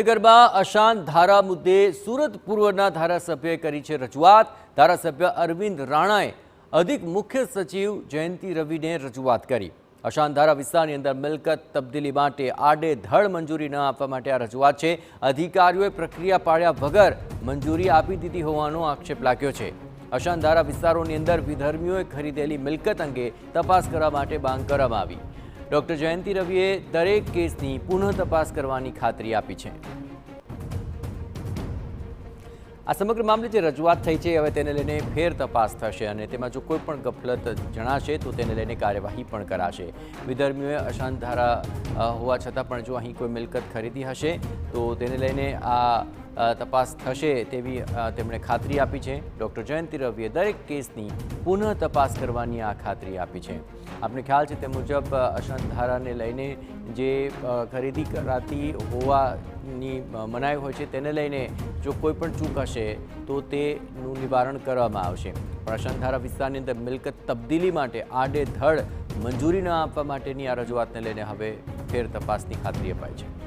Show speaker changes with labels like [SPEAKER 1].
[SPEAKER 1] ગાંધીનગરમાં અશાંત ધારા મુદ્દે સુરત પૂર્વના ધારાસભ્યએ કરી છે રજૂઆત। ધારાસભ્ય અરવિંદ રાણાએ અધિક મુખ્ય સચિવ જયંતિ રવિને રજૂઆત કરી। અશાંત ધારા વિસ્તારની અંદર મિલકત તબદીલી માટે આડેધડ મંજૂરી ન આપવા માટે આ રજૂઆત છે। અધિકારીઓએ પ્રક્રિયા પાડ્યા વગર મંજૂરી આપી દીધી હોવાનો આક્ષેપ લાગ્યો છે। અશાંત ધારા વિસ્તારોની અંદર વિધર્મીઓએ ખરીદેલી મિલકત અંગે તપાસ કરવા માટે માંગ કરવામાં આવી। ડોક્ટર જયંતિ રવિએ દરેક કેસની પુનઃ તપાસ કરવાની ખાતરી આપી છે। આ સમગ્ર મામલે જે રજૂઆત થઈ છે હવે તેને લઈને ફેર તપાસ થશે અને તેમાં જો કોઈ પણ ગફલત જણાશે તો તેને લઈને કાર્યવાહી પણ કરાશે। વિધર્મીઓએ અશાંત ધારા હોવા છતાં પણ જો અહીં કોઈ મિલકત ખરીદી હશે તો તેને લઈને આ તપાસ થશે તેવી તેમણે ખાતરી આપી છે। ડોક્ટર જયંતિ રવિએ દરેક કેસની પુનઃ તપાસ કરવાની આ ખાતરી આપી છે। આપને ખ્યાલ છે તે મુજબ અશાંત ધારાને લઈને જે ખરીદી કરાતી હોવાની મનાઈ હોય છે તેને લઈને જો કોઈ પણ ચૂક હશે તો તેનું નિવારણ કરવામાં આવશે। પણ અશાંત ધારા વિસ્તારની અંદર મિલકત તબદીલી માટે આડેધડ મંજૂરી ન આપવા માટેની આ રજૂઆતને લઈને હવે ફેર તપાસની ખાતરી અપાઈ છે।